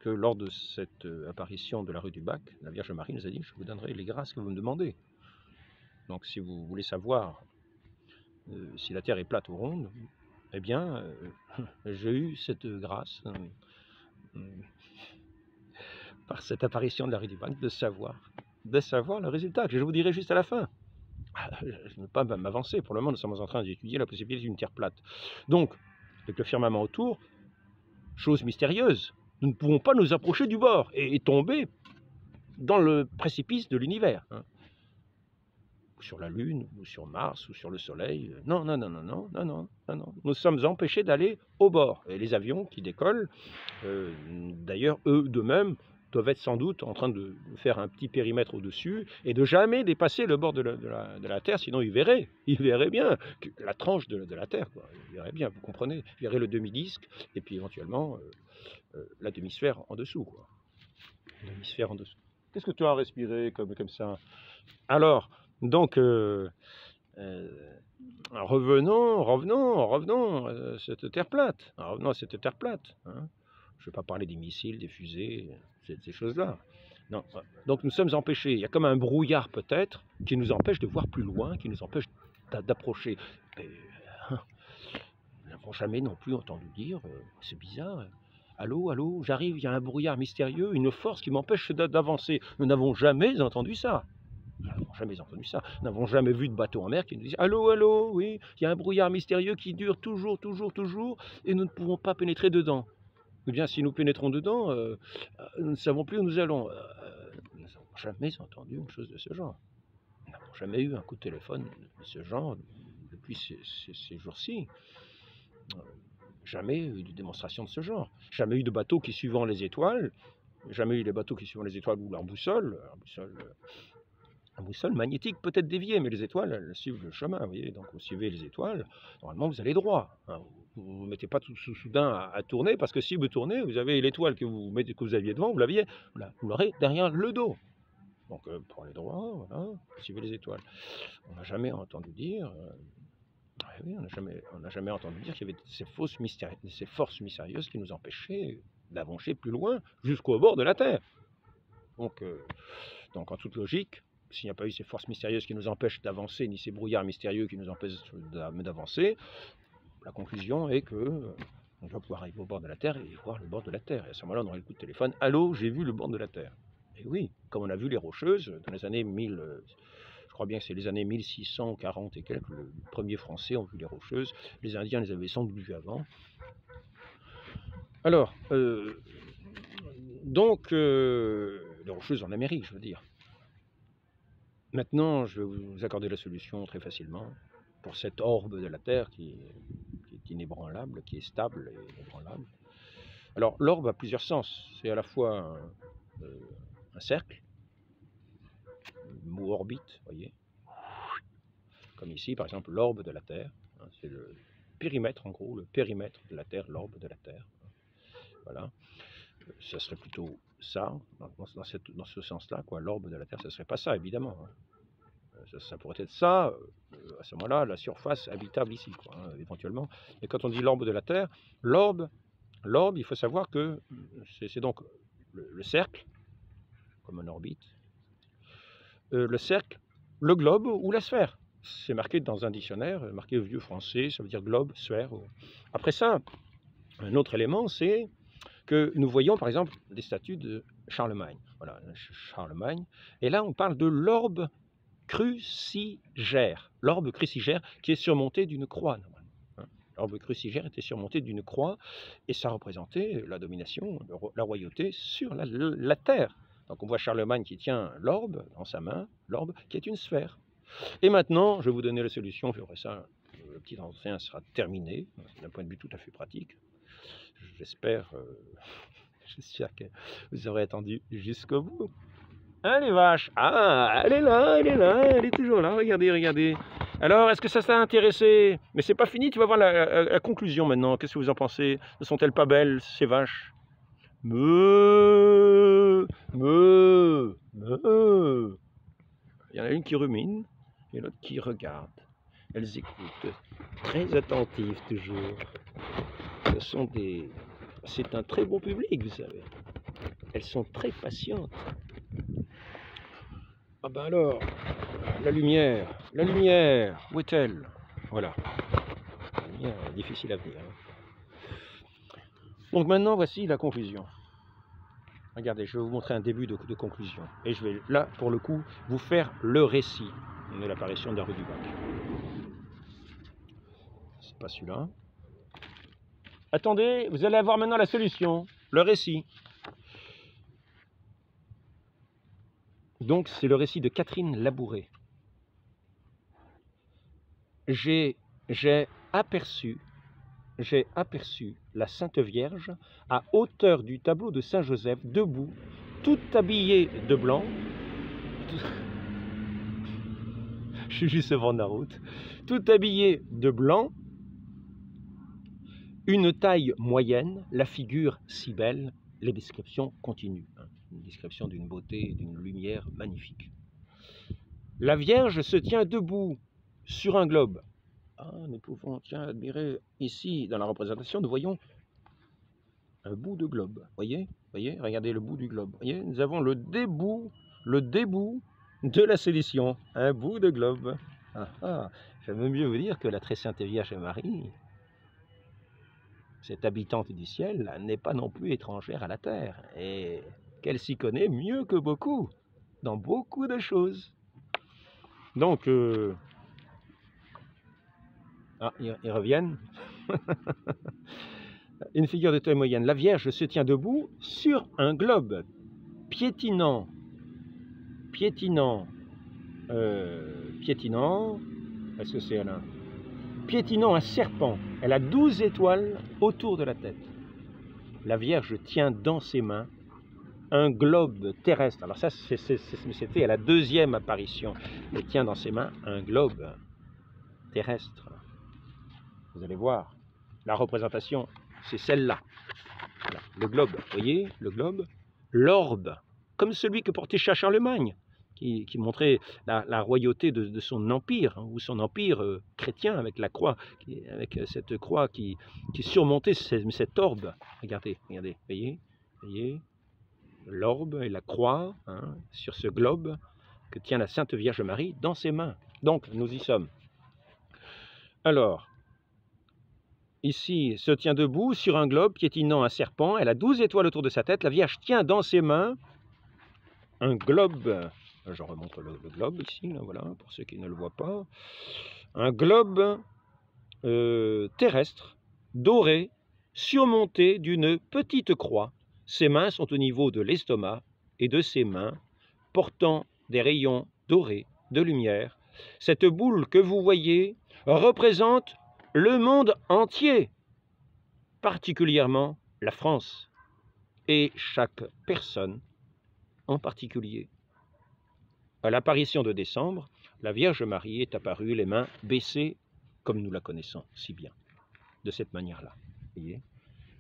que lors de cette apparition de la rue du Bac, la Vierge Marie nous a dit « Je vous donnerai les grâces que vous me demandez ». Donc si vous voulez savoir si la Terre est plate ou ronde, eh bien, j'ai eu cette grâce, par cette apparition de la rue du Bac, de savoir le résultat, que je vous dirai juste à la fin. Je ne veux pas m'avancer, pour le moment nous sommes en train d'étudier la possibilité d'une Terre plate. Donc, avec le firmament autour, chose mystérieuse, nous ne pouvons pas nous approcher du bord et tomber dans le précipice de l'univers. Hein. Ou sur la Lune, ou sur Mars, ou sur le Soleil. Non, non, non, non, non, non, non, non, non. Nous sommes empêchés d'aller au bord. Et les avions qui décollent, d'ailleurs, eux d'eux-mêmes, doivent être sans doute en train de faire un petit périmètre au-dessus et de jamais dépasser le bord de la Terre, sinon ils verraient bien la tranche de la Terre, quoi. Ils verraient bien, vous comprenez, ils verraient le demi-disque et puis éventuellement la demi-sphère en dessous, quoi. Demi-sphère en dessous. Qu'est-ce que tu as respiré comme ça? Alors, donc, revenons à cette Terre plate. Revenons à cette Terre plate. Hein. Je ne vais pas parler des missiles, des fusées, ces choses-là. Non. Donc nous sommes empêchés. Il y a comme un brouillard peut-être qui nous empêche de voir plus loin, qui nous empêche d'approcher. Nous n'avons jamais non plus entendu dire, c'est bizarre, allô, allô, j'arrive, il y a un brouillard mystérieux, une force qui m'empêche d'avancer. Nous n'avons jamais entendu ça. Nous n'avons jamais entendu ça. Nous n'avons jamais vu de bateau en mer qui nous disent « Allô, allô, oui, il y a un brouillard mystérieux qui dure toujours, et nous ne pouvons pas pénétrer dedans. » Eh bien, si nous pénétrons dedans, nous ne savons plus où nous allons. Nous n'avons jamais entendu une chose de ce genre. Nous n'avons jamais eu un coup de téléphone de ce genre depuis ces jours-ci. Jamais eu de démonstration de ce genre. Jamais eu de bateau qui suivant les étoiles. Jamais eu des bateaux qui suivant les étoiles ou leur boussole. Un boussole magnétique peut-être déviée, mais les étoiles, elles suivent le chemin, vous voyez. Donc vous suivez les étoiles, normalement vous allez droit. Hein. Vous ne vous mettez pas tout soudain à tourner, parce que si vous tournez, vous avez l'étoile que vous aviez devant, vous l'aurez derrière le dos. Donc pour aller droit, voilà, vous suivez les étoiles. On n'a jamais entendu dire, oui, on n'a jamais entendu dire qu'il y avait ces forces mystérieuses qui nous empêchaient d'avancer plus loin, jusqu'au bord de la Terre. Donc en toute logique, s'il n'y a pas eu ces forces mystérieuses qui nous empêchent d'avancer, ni ces brouillards mystérieux qui nous empêchent d'avancer, la conclusion est que on doit pouvoir arriver au bord de la Terre et voir le bord de la Terre. Et à ce moment-là, on aurait le coup de téléphone. « Allô, j'ai vu le bord de la Terre. » Et oui, comme on a vu les Rocheuses dans les années 1000, je crois bien que c'est les années 1640 et quelques, les premiers Français ont vu les Rocheuses. Les Indiens les avaient sans doute vues avant. Alors, donc, les Rocheuses en Amérique, je veux dire. Maintenant, je vais vous accorder la solution très facilement pour cette orbe de la Terre qui est inébranlable, qui est stable et inébranlable. Alors, l'orbe a plusieurs sens. C'est à la fois un cercle, le mot orbite, voyez. Comme ici, par exemple, l'orbe de la Terre. Hein, c'est le périmètre, en gros, le périmètre de la Terre, l'orbe de la Terre. Voilà. Ça serait plutôt ça, dans ce sens-là, quoi. L'orbe de la Terre, ça ne serait pas ça, évidemment. Hein. Ça pourrait être ça, à ce moment-là, la surface habitable ici, quoi, hein, éventuellement. Et quand on dit l'orbe de la Terre, l'orbe, il faut savoir que c'est donc le cercle, comme un orbite, le cercle, le globe ou la sphère. C'est marqué dans un dictionnaire, marqué vieux français, ça veut dire globe, sphère. Après ça, un autre élément, c'est que nous voyons par exemple des statues de Charlemagne. Voilà, Charlemagne. Et là, on parle de l'orbe crucigère. L'orbe crucigère qui est surmonté d'une croix, normalement. Hein. L'orbe crucigère était surmonté d'une croix et ça représentait la domination, la royauté sur la terre. Donc on voit Charlemagne qui tient l'orbe dans sa main, l'orbe qui est une sphère. Et maintenant, je vais vous donner la solution, je ferai ça, le petit entretien sera terminé, d'un point de vue tout à fait pratique. J'espère que vous aurez attendu jusqu'au bout. Hein, les vaches? Ah, elle est toujours là, regardez, regardez. Alors, est-ce que ça t'a intéressé? Mais c'est pas fini, tu vas voir la conclusion maintenant. Qu'est-ce que vous en pensez? Ne sont-elles pas belles, ces vaches? Meuh, meuh, meuh. Il y en a une qui rumine et l'autre qui regarde. Elles écoutent, très attentives toujours. C'est un très bon public, vous savez. Elles sont très patientes. Ah ben alors, la lumière, où est-elle? Voilà, la lumière est difficile à venir. Donc maintenant, voici la conclusion. Regardez, je vais vous montrer un début de conclusion. Et je vais, là, pour le coup, vous faire le récit de l'apparition d'Hervé du Bac. C'est pas celui-là. Attendez, vous allez avoir maintenant la solution, le récit. Donc, c'est le récit de Catherine Labouré. J'ai aperçu la Sainte Vierge à hauteur du tableau de Saint-Joseph, debout, toute habillée de blanc. Je suis juste devant la route. Toute habillée de blanc, une taille moyenne, la figure si belle, les descriptions continuent. Une description d'une beauté, d'une lumière magnifique. La Vierge se tient debout sur un globe. Ah, nous pouvons, tiens, admirer ici, dans la représentation, nous voyons un bout de globe. Voyez, regardez le bout du globe. Voyez, nous avons le début de la sédition, un bout de globe. Ah, ah, j'aime mieux vous dire que la très sainte Vierge Marie, cette habitante du ciel, n'est pas non plus étrangère à la terre, et qu'elle s'y connaît mieux que beaucoup, dans beaucoup de choses. Donc, ah, ils reviennent. Une figure de taille moyenne. La Vierge se tient debout sur un globe, piétinant, est-ce que c'est Alain? Piétinant un serpent. Elle a 12 étoiles autour de la tête. La Vierge tient dans ses mains un globe terrestre. Alors ça, c'était à la deuxième apparition. Elle tient dans ses mains un globe terrestre. Vous allez voir, la représentation, c'est celle-là. Voilà, le globe, vous voyez, le globe. L'orbe, comme celui que portait Charlemagne, qui montrait la royauté de son empire, ou son empire chrétien avec la croix, avec cette croix qui surmontait cette orbe. Regardez, voyez, l'orbe et la croix sur ce globe que tient la Sainte Vierge Marie dans ses mains. Donc, nous y sommes. Alors, ici, se tient debout sur un globe piétinant un serpent. Elle a 12 étoiles autour de sa tête. La Vierge tient dans ses mains un globe. Je remonte le globe ici, là, voilà, pour ceux qui ne le voient pas. Un globe terrestre, doré, surmonté d'une petite croix. Ses mains sont au niveau de l'estomac et de ses mains, portant des rayons dorés de lumière. Cette boule que vous voyez représente le monde entier, particulièrement la France, et chaque personne en particulier. À l'apparition de décembre, la Vierge Marie est apparue les mains baissées, comme nous la connaissons si bien, de cette manière-là.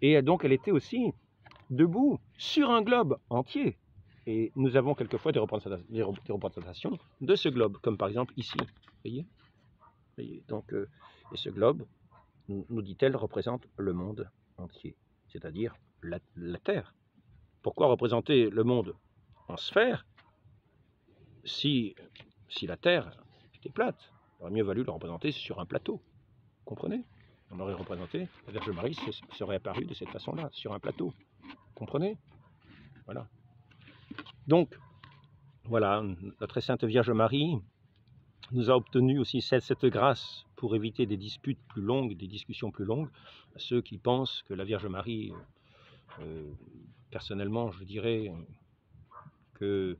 Et donc elle était aussi debout sur un globe entier. Et nous avons quelquefois des représentations de ce globe, comme par exemple ici. Voyez, donc, et ce globe, nous dit-elle, représente le monde entier, c'est-à-dire la Terre. Pourquoi représenter le monde en sphère si la Terre était plate? Il aurait mieux valu le représenter sur un plateau. Comprenez? On aurait représenté, la Vierge Marie serait apparue de cette façon-là, sur un plateau. Comprenez? Voilà. Donc, voilà, la très sainte Vierge Marie nous a obtenu aussi cette grâce pour éviter des disputes plus longues, des discussions plus longues. À ceux qui pensent que la Vierge Marie, personnellement, je dirais que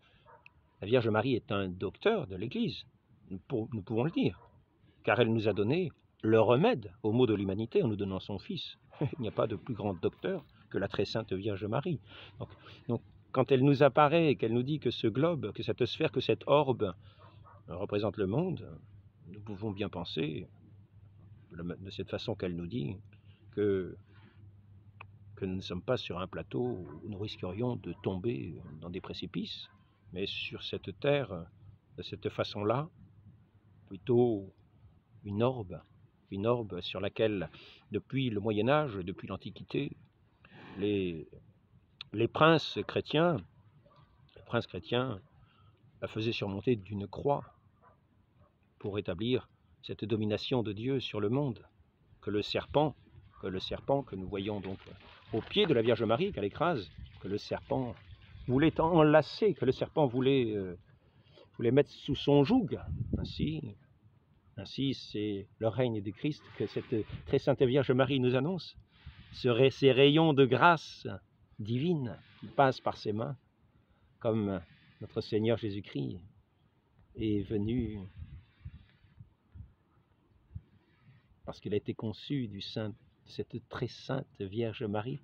la Vierge Marie est un docteur de l'Église. Nous pouvons le dire, car elle nous a donné le remède aux maux de l'humanité en nous donnant son Fils. Il n'y a pas de plus grand docteur que la très sainte Vierge Marie. Donc quand elle nous apparaît et qu'elle nous dit que ce globe, que cette sphère, que cette orbe représente le monde, nous pouvons bien penser, de cette façon qu'elle nous dit, que nous ne sommes pas sur un plateau où nous risquerions de tomber dans des précipices, mais sur cette terre, de cette façon-là, plutôt une orbe sur laquelle, depuis le Moyen-Âge, depuis l'Antiquité, les Les princes chrétiens la faisaient surmonter d'une croix pour établir cette domination de Dieu sur le monde, que le serpent que nous voyons donc au pied de la Vierge Marie, qu'elle écrase, que le serpent voulait enlacer, que le serpent voulait mettre sous son joug. Ainsi, c'est le règne du Christ que cette très sainte Vierge Marie nous annonce. Ces rayons de grâce divine qui passent par ses mains, comme notre Seigneur Jésus-Christ est venu parce qu'il a été conçu de cette très sainte Vierge Marie,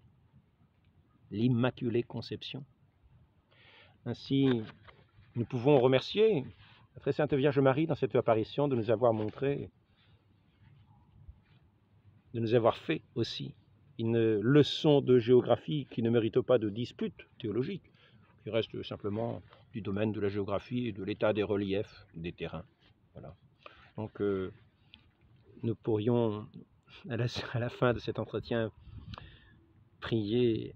l'Immaculée Conception. Ainsi, nous pouvons remercier la très sainte Vierge Marie dans cette apparition de nous avoir montré, de nous avoir fait aussi une leçon de géographie qui ne mérite pas de dispute théologique, qui reste simplement du domaine de la géographie et de l'état des reliefs, des terrains. Voilà. Donc, nous pourrions, à la fin de cet entretien, prier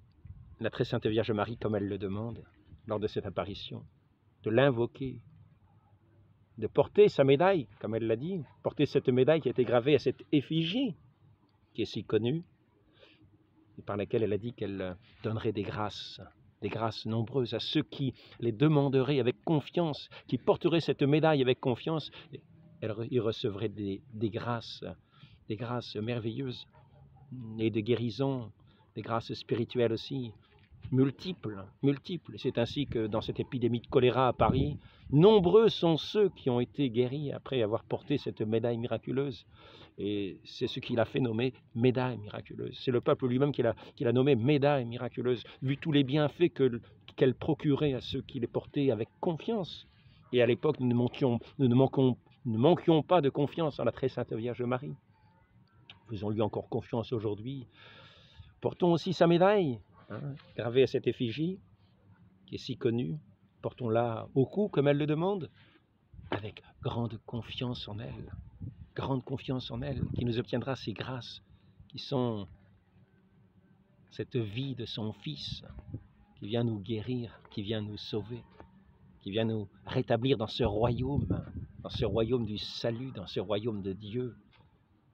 la très sainte Vierge Marie comme elle le demande lors de cette apparition, de l'invoquer, de porter sa médaille, comme elle l'a dit, porter cette médaille qui a été gravée à cette effigie qui est si connue, et par laquelle elle a dit qu'elle donnerait des grâces nombreuses à ceux qui les demanderaient avec confiance, qui porteraient cette médaille avec confiance. Ils recevraient des grâces merveilleuses, et de guérison, des grâces spirituelles aussi, multiples. C'est ainsi que dans cette épidémie de choléra à Paris, nombreux sont ceux qui ont été guéris après avoir porté cette médaille miraculeuse. Et c'est ce qu'il a fait nommer médaille miraculeuse. C'est le peuple lui-même qui l'a nommé médaille miraculeuse, vu tous les bienfaits qu'elle procurait à ceux qui les portaient avec confiance. Et à l'époque, nous ne manquions pas de confiance en la très sainte Vierge Marie. Faisons-lui encore confiance aujourd'hui. Portons aussi sa médaille, gravée à cette effigie, qui est si connue. Portons-la au cou, comme elle le demande, avec grande confiance en elle, qui nous obtiendra ces grâces, qui sont cette vie de son Fils, qui vient nous guérir, qui vient nous sauver, qui vient nous rétablir dans ce royaume du salut, dans ce royaume de Dieu.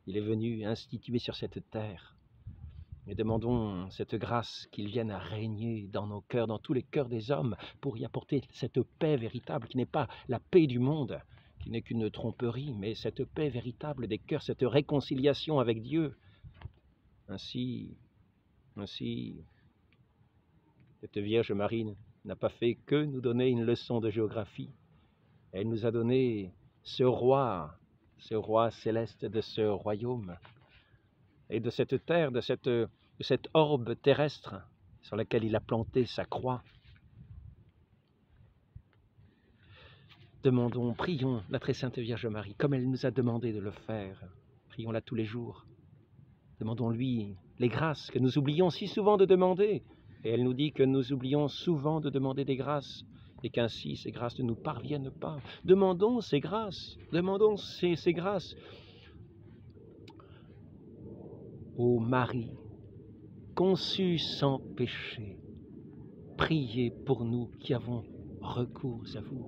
Il est venu instituer sur cette terre. Et demandons cette grâce qu'il vienne à régner dans nos cœurs, dans tous les cœurs des hommes, pour y apporter cette paix véritable, qui n'est pas la paix du monde, qui n'est qu'une tromperie, mais cette paix véritable des cœurs, cette réconciliation avec Dieu. Ainsi, cette Vierge Marie n'a pas fait que nous donner une leçon de géographie. Elle nous a donné ce roi céleste de ce royaume, et de cette terre, de cette orbe terrestre sur laquelle il a planté sa croix. Prions la très sainte Vierge Marie, comme elle nous a demandé de le faire. Prions-la tous les jours. Demandons-lui les grâces que nous oublions si souvent de demander. Et elle nous dit que nous oublions souvent de demander des grâces, et qu'ainsi ces grâces ne nous parviennent pas. Demandons ces grâces, ces grâces. Ô Marie, conçue sans péché, priez pour nous qui avons recours à vous.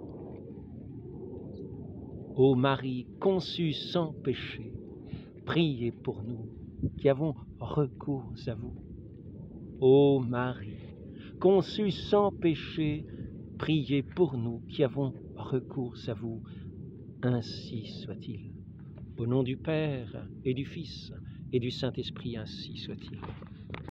Ô Marie, conçue sans péché, priez pour nous qui avons recours à vous. Ô Marie, conçue sans péché, priez pour nous qui avons recours à vous. Ainsi soit-il. Au nom du Père et du Fils et du Saint-Esprit, ainsi soit-il.